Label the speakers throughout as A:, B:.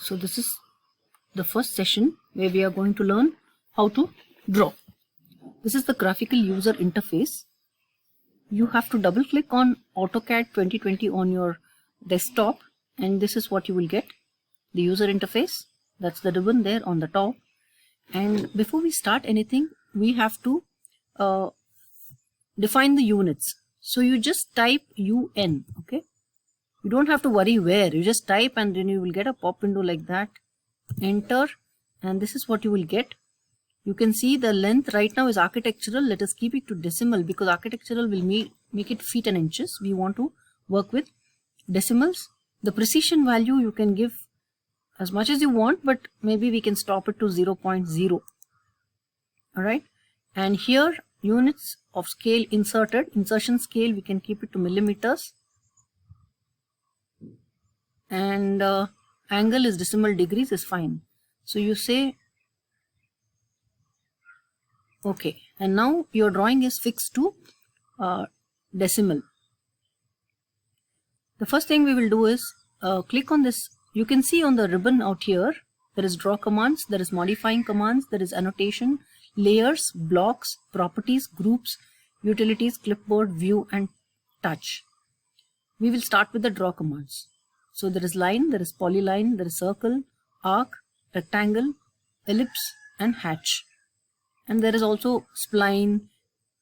A: So this is the first session where we are going to learn how to draw. This is the graphical user interface. You have to double click on AutoCAD 2020 on your desktop and this is what you will get, the user interface. That's the ribbon there on the top. And before we start anything, we have to define the units. So you just type UN, okay? You don't have to worry where, you just type and then you will get a pop window like that. Enter, and this is what you will get. You can see the length right now is architectural. Let us keep it to decimal because architectural will make it feet and inches. We want to work with decimals. The precision value you can give as much as you want, but maybe we can stop it to 0.0. Alright, and here units of scale inserted, insertion scale we can keep it to millimeters, and angle is decimal degrees is fine. So you say okay, and now your drawing is fixed to decimal. The first thing we will do is click on this. You can see on the ribbon out here there is draw commands, there is modifying commands, there is annotation, layers, blocks, properties, groups, utilities, clipboard, view and touch. We will start with the draw commands. So there is line, there is polyline, there is circle, arc, rectangle, ellipse and hatch. And there is also spline,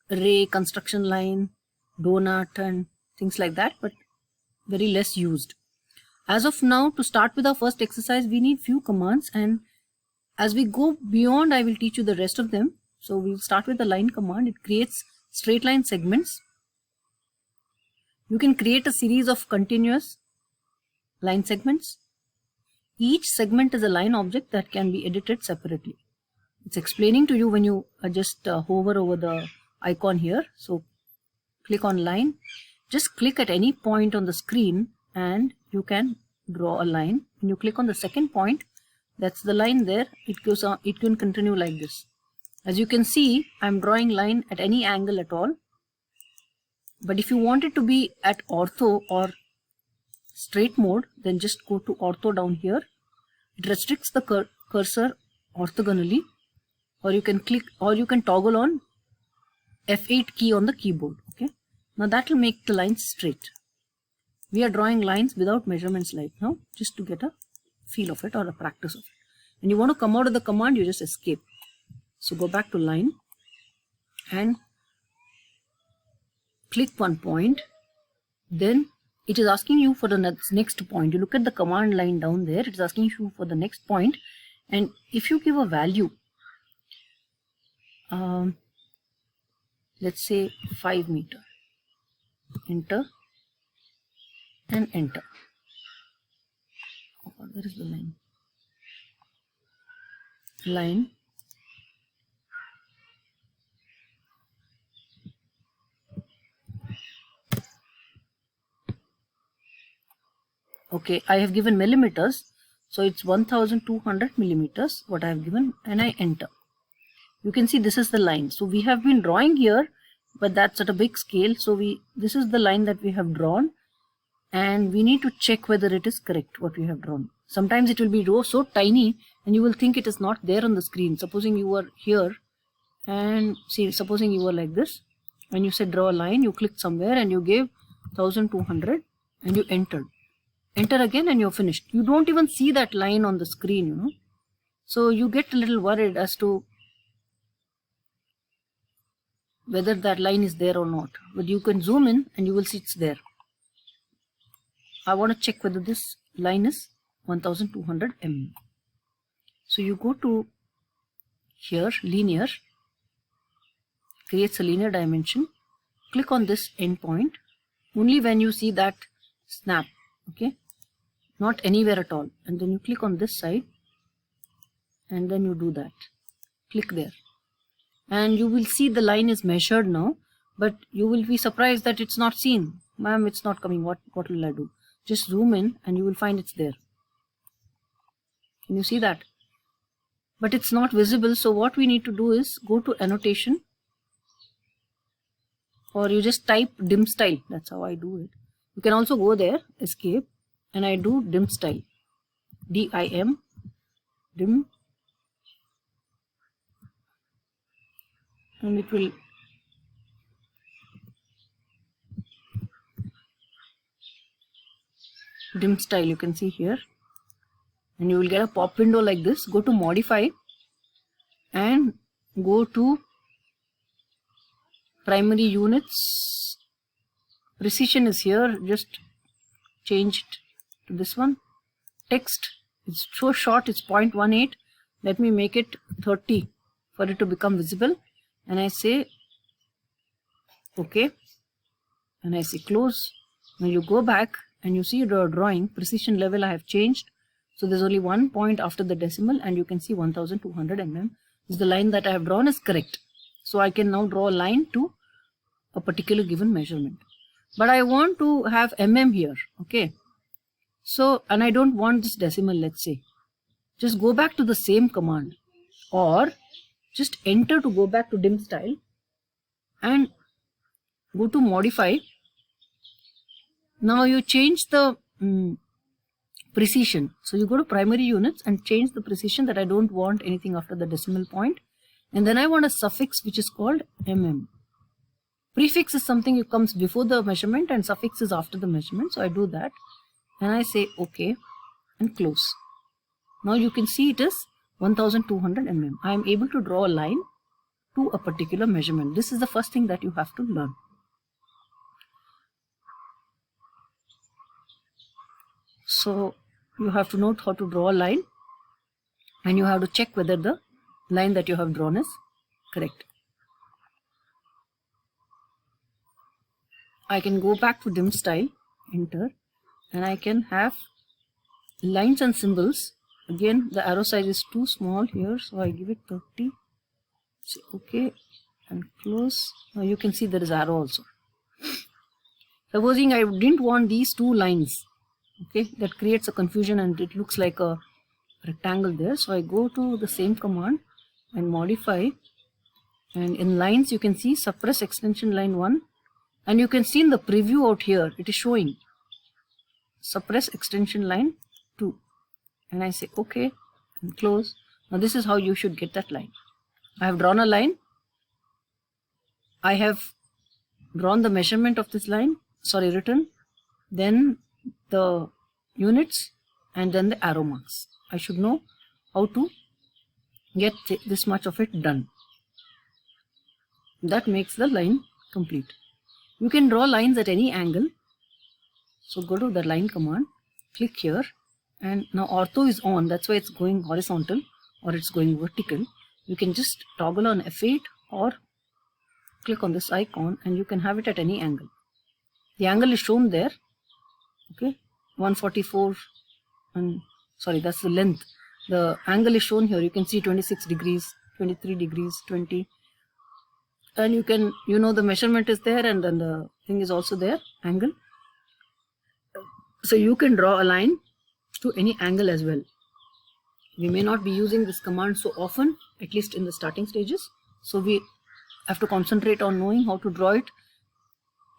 A: ray, construction line, donut and things like that, but very less used. As of now, to start with our first exercise, we need few commands, and as we go beyond, I will teach you the rest of them. So we'll start with the line command. It creates straight line segments. You can create a series of continuous line segments. Each segment is a line object that can be edited separately. It's explaining to you when you just hover over the icon here. So click on line. Just click at any point on the screen and you can draw a line. When you click on the second point, that's the line there. It goes on, it can continue like this. As you can see, I'm drawing line at any angle at all. But if you want it to be at ortho or straight mode, then just go to ortho down here. It restricts the cursor orthogonally, or you can click, or you can toggle on F8 key on the keyboard. Okay. Now that will make the lines straight. We are drawing lines without measurements right now, just to get a feel of it or a practice of it. When you want to come out of the command, you just escape. So go back to line and click one point. Then it is asking you for the next point. You look at the command line down there. It is asking you for the next point. And if you give a value, let's say 5 meter, enter and enter. Oh, where is the line? Line. Okay, I have given millimeters, so it's 1200 millimeters what I have given, and I enter. You can see this is the line. So we have been drawing here, but that's at a big scale. So this is the line that we have drawn, and we need to check whether it is correct what we have drawn. Sometimes it will be so tiny and you will think it is not there on the screen. Supposing you were here and see, supposing you were like this, when you said draw a line, you clicked somewhere and you gave 1200 and you entered. Enter again and you're finished. You don't even see that line on the screen, you know. So you get a little worried as to whether that line is there or not. But you can zoom in and you will see it's there. I want to check whether this line is 1200 mm. So you go to here, linear, creates a linear dimension. Click on this endpoint only when you see that snap, okay, not anywhere at all. And then you click on this side and then you do that. Click there. And you will see the line is measured now, but you will be surprised that it's not seen. Ma'am, it's not coming. What will I do? Just zoom in and you will find it's there. Can you see that? But it's not visible. So what we need to do is go to annotation, or you just type dim style. That's how I do it. You can also go there, escape, and I do dim style. dim, dim, and it will dim style, you can see here, and you will get a pop window like this. Go to modify and go to primary units. Precision is here, just change it to this one. Text, it's so short, it's 0.18. Let me make it 30 for it to become visible, and I say okay, and I say close. Now you go back and you see the drawing precision level I have changed, so there's only 1 point after the decimal, and you can see 1200 mm is the line that I have drawn is correct. So I can now draw a line to a particular given measurement, but I want to have mm here. Okay, so, and I don't want this decimal, let's say. Just go back to the same command, or just enter to go back to dim style and go to modify. Now you change the precision. So you go to primary units and change the precision that I don't want anything after the decimal point. And then I want a suffix which is called mm. Prefix is something that comes before the measurement and suffix is after the measurement. So I do that and I say okay and close. Now you can see it is 1200 mm. I am able to draw a line to a particular measurement. This is the first thing that you have to learn. So you have to know how to draw a line, and you have to check whether the line that you have drawn is correct. I can go back to dim style, enter, and I can have lines and symbols. Again, the arrow size is too small here, so I give it 30. Say okay and close. Now you can see there is arrow also. Supposing I didn't want these two lines, okay, that creates a confusion and it looks like a rectangle there. So I go to the same command and modify, and in lines you can see suppress extension line 1, and you can see in the preview out here it is showing suppress extension line 2, and I say okay and close. Now this is how you should get that line. I have drawn a line, I have drawn the measurement of this line, written, then the units, and then the arrow marks. I should know how to get this much of it done. That makes the line complete. You can draw lines at any angle. So go to the line command, click here, and now ortho is on, that's why it's going horizontal or it's going vertical. You can just toggle on F8 or click on this icon and you can have it at any angle. The angle is shown there, okay, 144, and sorry, that's the length. The angle is shown here. You can see 26 degrees, 23 degrees, 20, and you can, you know, the measurement is there, and then the thing is also there, angle. So you can draw a line to any angle as well. We may not be using this command so often, at least in the starting stages. So we have to concentrate on knowing how to draw it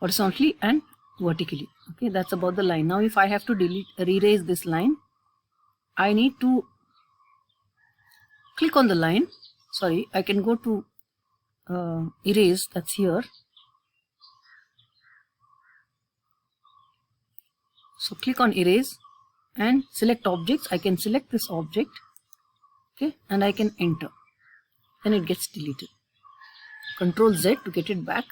A: horizontally and vertically. Okay, that's about the line. Now if I have to erase this line, I need to click on the line. Sorry, I can go to erase, that's here. So click on erase and select objects. I can select this object, okay, and I can enter. Then it gets deleted. Control Z to get it back.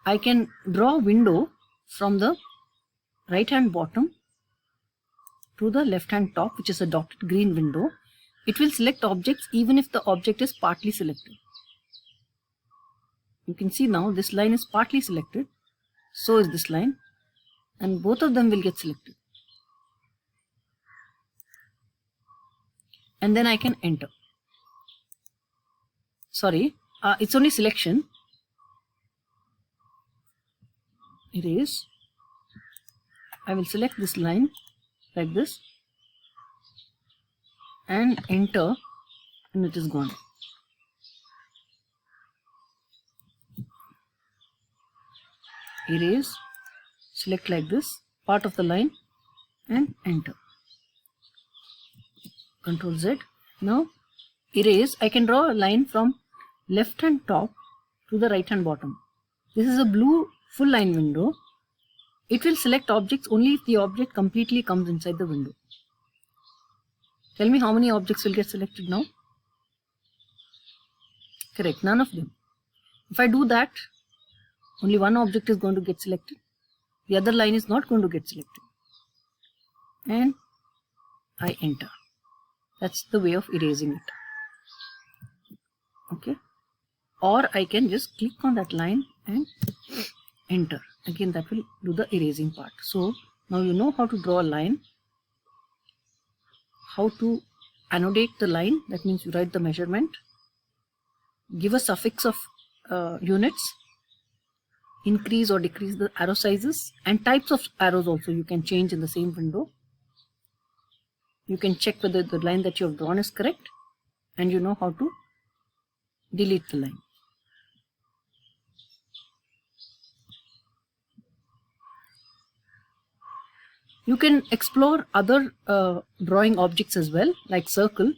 A: I can draw a window from the right hand bottom to the left hand top, which is a dotted green window. It will select objects even if the object is partly selected. You can see now this line is partly selected, so is this line, and both of them will get selected. And then I can enter. Sorry, it's only selection. Erase. I will select this line like this and enter, and it is gone. Erase, select like this, part of the line, and enter. Control Z. Now erase. I can draw a line from left hand top to the right hand bottom. This is a blue full line window. It will select objects only if the object completely comes inside the window. Tell me how many objects will get selected now? Correct, none of them. If I do that, only one object is going to get selected. The other line is not going to get selected. And I enter. That's the way of erasing it. Okay. Or I can just click on that line and enter. Again, that will do the erasing part. So now you know how to draw a line, how to annotate the line. That means you write the measurement, give a suffix of units, increase or decrease the arrow sizes, and types of arrows also you can change in the same window. You can check whether the line that you have drawn is correct, and you know how to delete the line. You can explore other drawing objects as well, like circle.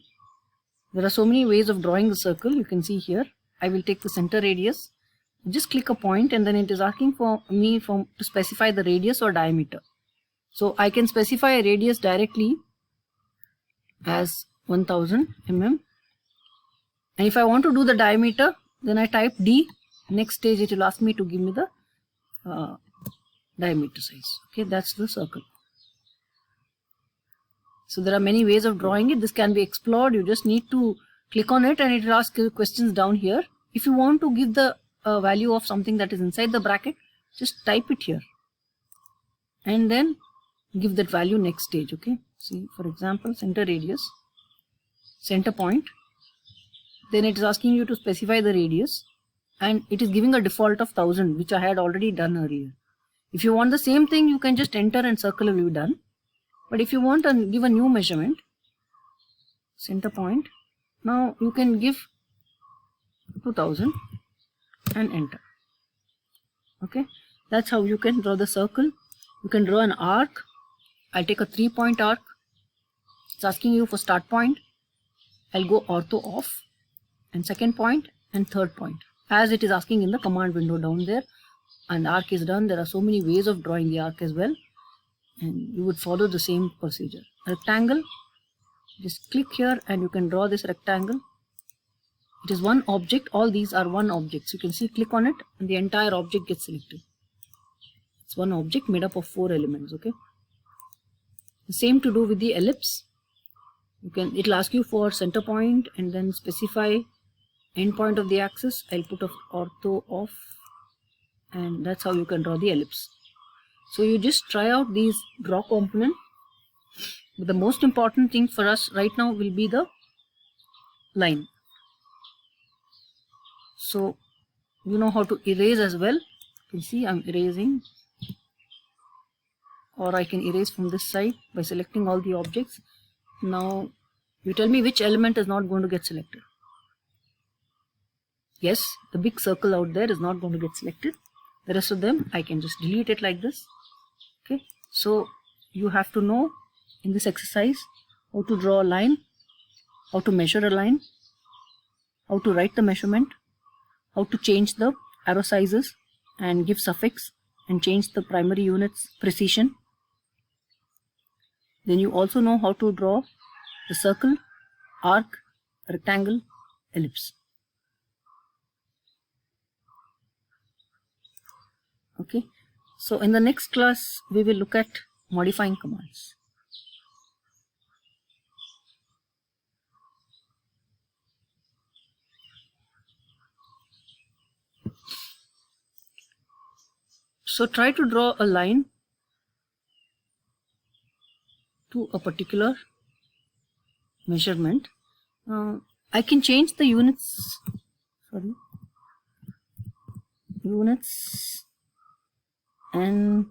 A: There are so many ways of drawing the circle. You can see here. I will take the center radius. Just click a point, and then it is asking for me to specify the radius or diameter. So I can specify a radius directly as 1000 mm. And if I want to do the diameter, then I type D. Next stage it will ask me to give me the diameter size. Okay, that's the circle. So there are many ways of drawing it. This can be explored. You just need to click on it and it will ask you questions down here. If you want to give the value of something that is inside the bracket, just type it here and then give that value next stage. Okay, see, for example, center radius, center point. Then it is asking you to specify the radius, and it is giving a default of 1000, which I had already done earlier. If you want the same thing, you can just enter and circle will be done. But if you want to give a new measurement, center point, now you can give 2000 and enter. Okay, that's how you can draw the circle. You can draw an arc. I'll take a 3-point arc. It's asking you for start point. I'll go ortho off, and second point and third point, as it is asking in the command window down there. And arc is done. There are so many ways of drawing the arc as well, and you would follow the same procedure. Rectangle, just click here and you can draw this rectangle. It is one object. All these are one object. You can see, click on it and the entire object gets selected. It's one object made up of 4 elements. Okay, the same to do with the ellipse. It will ask you for center point and then specify end point of the axis. I'll put ortho off, and that's how you can draw the ellipse. So you just try out these draw component. But the most important thing for us right now will be the line. So you know how to erase as well. You can see I'm erasing, or I can erase from this side by selecting all the objects. Now you tell me which element is not going to get selected. Yes, the big circle out there is not going to get selected. The rest of them I can just delete it like this. Okay, so you have to know in this exercise how to draw a line, how to measure a line, how to write the measurement, how to change the arrow sizes and give suffix and change the primary units precision. Then you also know how to draw the circle, arc, rectangle, ellipse. Okay, so in the next class we will look at modifying commands. So try to draw a line to a particular measurement. I can change the units, and